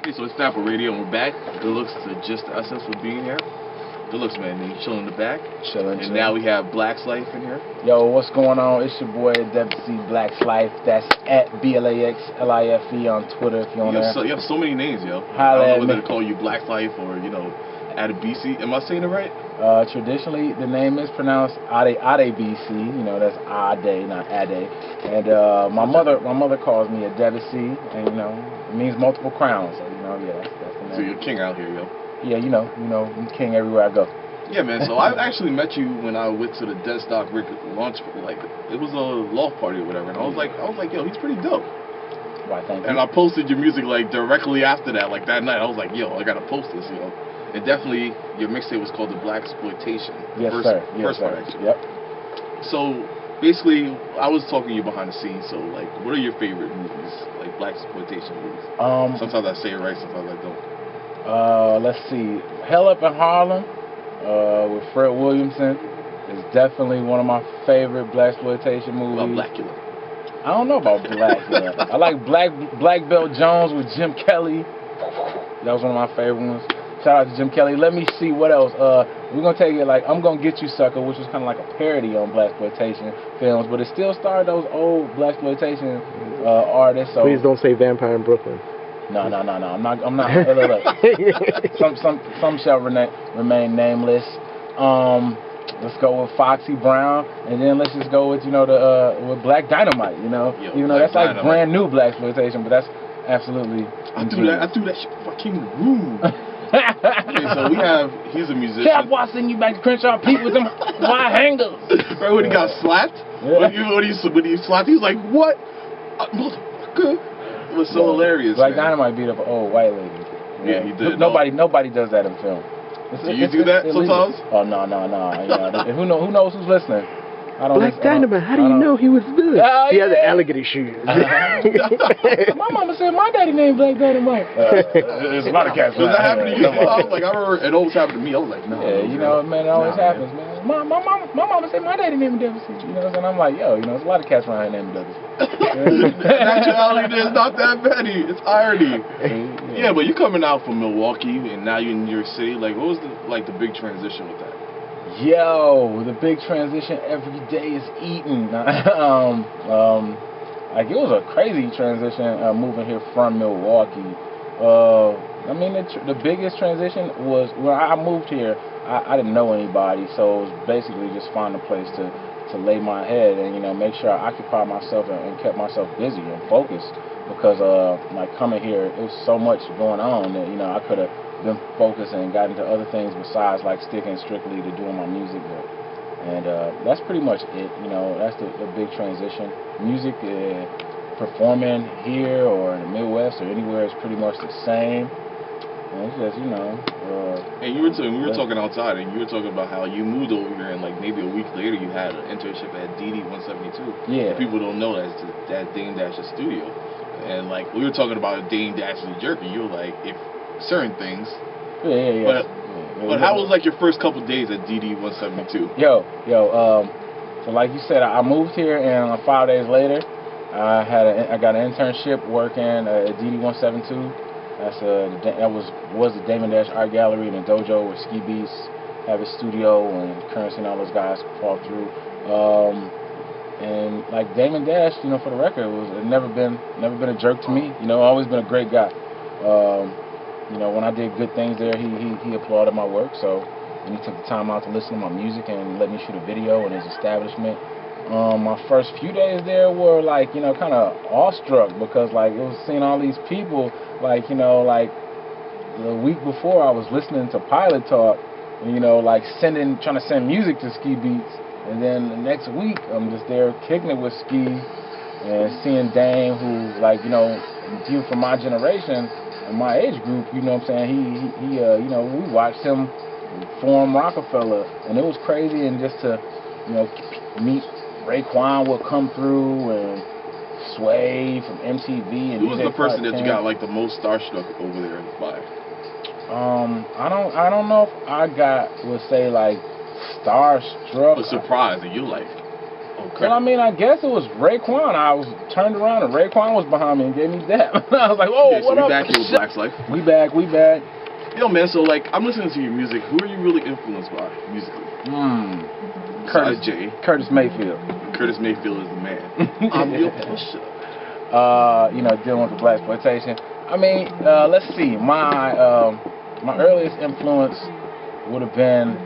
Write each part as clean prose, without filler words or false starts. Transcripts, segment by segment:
Hey, so it's Snapple Radio, and we're back. Good looks to just essence for being here. Good looks, man. You chilling in the back. Chilling. Now we have Black's Life in here. Yo, what's going on? It's your boy Adebisi, Black's Life. That's at BLAXLIFE on Twitter if you're on there. You have so many names, yo. Holla I don't know whether to call you Black's Life or, Adebisi. Am I saying it right? Traditionally, the name is pronounced Adebisi. That's Ade, not Ade. And my mother calls me Adebisi, and it means multiple crowns. So that's the name. So you're king out here, yo. Yeah, I'm king everywhere I go. Yeah, man. So I actually met you when I went to the Dead Stock Record launch. It was a loft party or whatever, and I was like, yo, he's pretty dope. Why, thank you. And I posted your music directly after that, that night. I was like, yo, I gotta post this, And definitely, your mixtape was called The Black Exploitation. Yes, sir. First part, actually. Yep. So basically, I was talking to you behind the scenes. So what are your favorite movies, Black Exploitation movies? Sometimes I say it right, sometimes I don't. Let's see. Hell Up in Harlem with Fred Williamson is definitely one of my favorite blaxploitation movies. About Blackula. I don't know about Blackula. I like Black Belt Jones with Jim Kelly. That was one of my favorite ones. Shout out to Jim Kelly. Let me see what else. We're gonna take it I'm Gonna Get You Sucker, which was kind of like a parody on blaxploitation films, but it still starred those old blaxploitation artists. So please don't say Vampire in Brooklyn. No. I'm not. Look. Some shall remain nameless. Let's go with Foxy Brown, and then let's just go with with Black Dynamite. Even though that's Dynamite. Brand new blaxploitation, but that's absolutely. I threw that shit for King Room. Okay, so he's a musician. Cap Watson, you back to Crenshaw Pete with them wide hangers. Right when he got slapped? Yeah. When he slapped, he was like, what? Motherfucker. It was so hilarious. Black man. Dynamite beat up an old white lady. Yeah, he did. Nobody does that in film. Do you do that sometimes? Oh no. Who knows who's listening? I don't. Black Dynamite. How do you know he was good? He had the alligator shoes. My mama said my daddy named Black Dynamite. There's a lot of cats. Does that happen to you? I remember it always happened to me. I was like, no. Yeah, man, it always happens, man. My mama said my daddy named Adebisi. And I'm like, yo, there's a lot of cats around here named Adebisi. Actuality, there's not that many. It's irony. Yeah, but you're coming out from Milwaukee, and now you're in New York City. What was the big transition with that? Yo, the big transition every day is eating. It was a crazy transition moving here from Milwaukee. The biggest transition was when I moved here. I didn't know anybody, so it was basically just find a place to lay my head and make sure I occupied myself and kept myself busy and focused because coming here, it was so much going on that I could have been focused and got into other things besides sticking strictly to doing my music. And that's pretty much it. That's the big transition. Music, performing here or in the Midwest or anywhere is pretty much the same. And it's just and we were talking outside, and you were talking about how you moved over here, and maybe a week later you had an internship at DD 172. Yeah. And people don't know that Dame Dash's studio. And we were talking about Dame Dash's jerky. You were like, if certain things. Yeah. But how was your first couple days at DD 172? So like you said, I moved here, and 5 days later, I got an internship working at DD 172. That was the Damon Dash Art Gallery and the dojo where Ski Beats have his studio and Currency and all those guys fall through. And Damon Dash, for the record, never been a jerk to me. Always been a great guy. When I did good things there, he applauded my work. So, and he took the time out to listen to my music and let me shoot a video in his establishment. My first few days there were kind of awestruck because it was seeing all these people. The week before I was listening to Pilot Talk, and, trying to send music to Ski Beats, and then the next week I'm just there kicking it with Ski and seeing Dame, who's viewed from my generation and my age group. He we watched him form Rockefeller, and it was crazy, and just to meet Raekwon would come through and Sway from MTV. And who was the person that you got the most starstruck over there by? I don't know if I got would say starstruck. A surprise that you like. Okay. So I mean, I guess it was Raekwon. I was turned around and Raekwon was behind me and gave me dap. I was like, oh, okay, so what up? we back here with Black's Life. We back. Yo, man, so like, I'm listening to your music. Who are you really influenced by musically? Curtis Mayfield. Curtis Mayfield is the man. I'm your pusher. You know, dealing with the black exploitation. I mean, let's see. My earliest influence would have been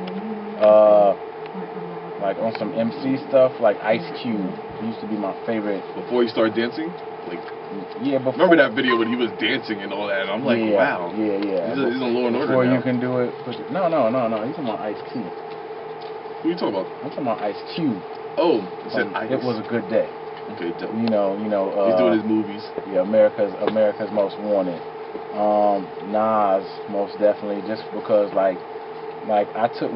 like on some MC stuff, like Ice Cube. He used to be my favorite. Before you started dancing? Like, yeah, before. Remember that video when he was dancing and all that? And I'm like, wow. Yeah. He's on Law and Order Before now. You Can Do It. No. He's talking about Ice T. Who are you talking about? I'm talking about Ice Cube. Oh, you said Ice. It Was a Good Day. Okay, dope. You know. He's doing his movies. Yeah, America's Most Wanted. Nas, most definitely, just because like I took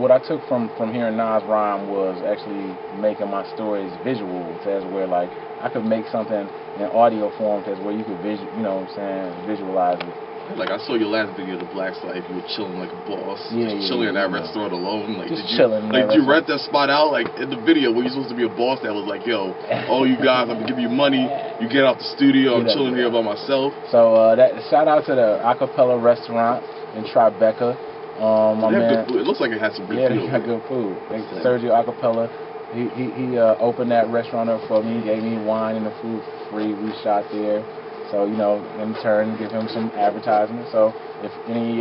from hearing Nas rhyme was actually making my stories visual, as where like I could make something in audio form, as where you could visualize it. Like, I saw your last video, The Black's Life. You were chilling like a boss. Chilling in that restaurant alone. Like, just chilling. Like, did you rent that spot out? Like, in the video, where you're supposed to be a boss that was like, yo, all you guys, I'm going to give you money. You get out the studio. I'm chilling here by myself. So, shout out to the Acapella restaurant in Tribeca. It looks like it had some good food. Yeah, they got good food. Sergio Acapella, he opened that restaurant up for me. Gave me wine and the food free. We shot there. So, you know, in turn, give him some advertisement. So, if any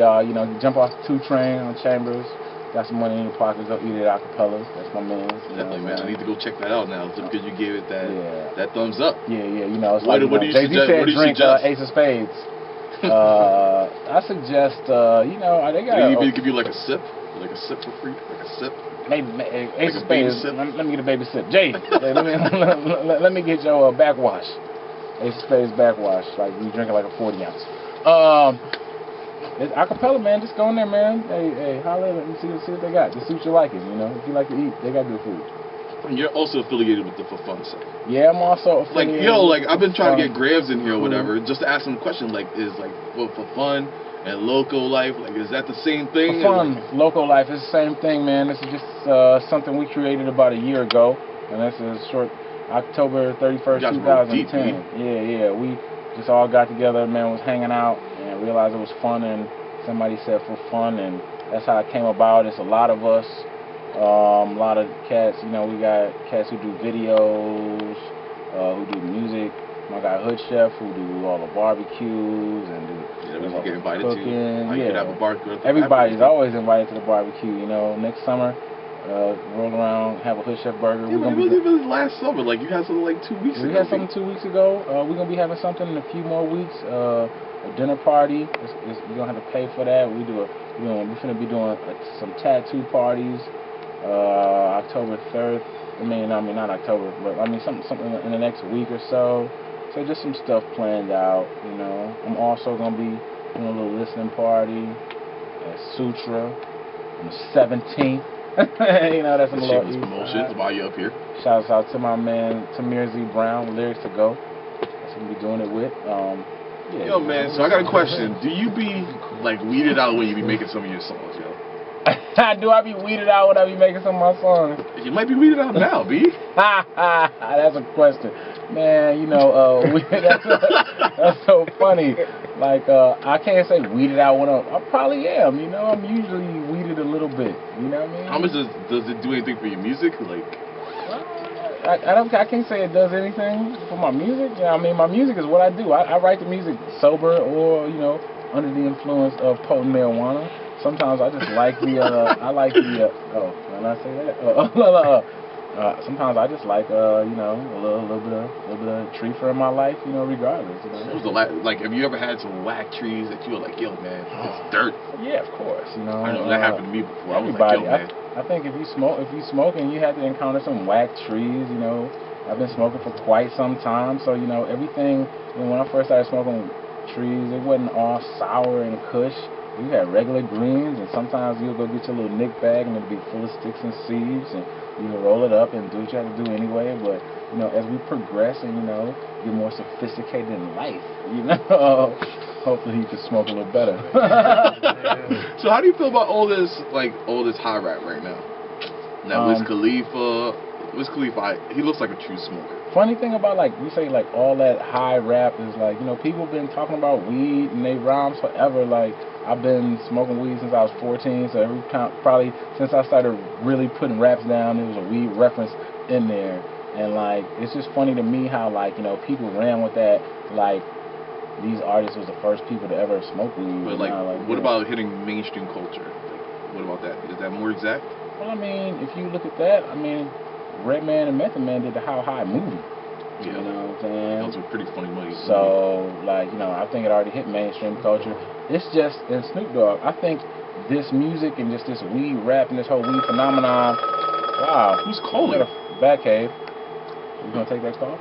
jump off the 2 train on Chambers, got some money in your pockets, go eat it at Acapella. That's my man. Definitely, man. I need to go check that out now, because you gave it that thumbs up. Yeah, you know. It's what do you suggest? Ace of Spades. I suggest, they got. Maybe even give you like a sip for free, like a sip. Maybe Ace of Spades. Let me get a baby sip. Jay, let me get your backwash. Ace of Spades backwash, like you drinking like a 40 ounce. It's Acapella, man. Just go in there, man. Hey, holler at them, see what they got. Just see what you like it, you know. If you like to eat, they got good food. And you're also affiliated with the For Fun site. Yeah, I'm also affiliated. I've been trying to get Grams in here or whatever, just to ask him a question, like, is like For Fun and Local Life, like, is that the same thing? For Fun, Local Life is the same thing, man. This is just something we created about a year ago, and this is short. October 31st, 2010. Yeah. We just all got together, man, was hanging out, and realized it was fun, and somebody said For Fun, and that's how it came about. It's a lot of us, a lot of cats, you know, we got cats who do videos, who do music. My guy Hood Chef, who do all the barbecues and do get invited cooking. To. You could have a barbecue. Everybody's always invited to the barbecue, you know. Next summer, roll around, have a Hood Chef burger. Yeah, but it was last summer. Like, you had something like 2 weeks ago. We had something 2 weeks ago. We're going to be having something in a few more weeks. A dinner party. You're going to have to pay for that. We're going to be doing some tattoo parties October 3rd. I mean, not October, but I mean something in the next week or so. So just some stuff planned out, you know. I'm also going to be doing a little listening party at Sutra on the 17th. You know, that's a little promotion while you're up here. Shouts out to my man Tamir Z Brown, Lyrics to Go. That's who we be doing it with. Yo, man, so I got a question. Do you be like weeded out when you be making some of your songs, yo? Do I be weeded out when I be making some of my songs? You might be weeded out now, B. That's a question. Man, you know, that's so funny. Like, I can't say weeded out when I probably am, you know. I'm usually weeded a little bit, you know what I mean? How much does it do anything for your music? Like, I can't say it does anything for my music. Yeah, I mean, my music is what I do. I write the music sober or, you know, under the influence of potent marijuana. Sometimes I just like can I say that? Sometimes I just like, you know, a little bit of tree for in my life, you know, regardless. You know? What was like, have you ever had some whack trees that you were like, yo, man, it's dirt? Yeah, of course. You know, I know that happened to me before. Everybody, I was like, yo, man. I think if you smoke and you have to encounter some whack trees, you know. I've been smoking for quite some time, so you know everything. You know, when I first started smoking trees, it wasn't all sour and kush. You had regular greens, and sometimes you'll go get your little nick bag, and it'll be full of sticks and seeds, and you can roll it up and do what you have to do anyway. But you know, as we progress and you know, get more sophisticated in life, you know, hopefully you can smoke a little better. So how do you feel about all this high rap right now? Now Wiz Khalifa, Wiz Khalifa, he looks like a true smoker. Funny thing about, like, you say, like, all that high rap is, like, you know, people been talking about weed and they rhymes forever. Like, I've been smoking weed since I was 14, so every time, probably since I started really putting raps down, there was a weed reference in there. And, like, it's just funny to me how, like, you know, people ran with that, like, these artists was the first people to ever smoke weed. But, like, what about hitting mainstream culture? Like, what about that? Is that more exact? Well, I mean, if you look at that, I mean, Redman and Method Man did the How High movie. Yeah. You know what I'm saying? Those were pretty funny movies. So, like, you know, I think it already hit mainstream culture. It's just, in Snoop Dogg, I think this music and just this weed rap and this whole weed phenomenon, wow. Who's calling? Batcave. You gonna take that call?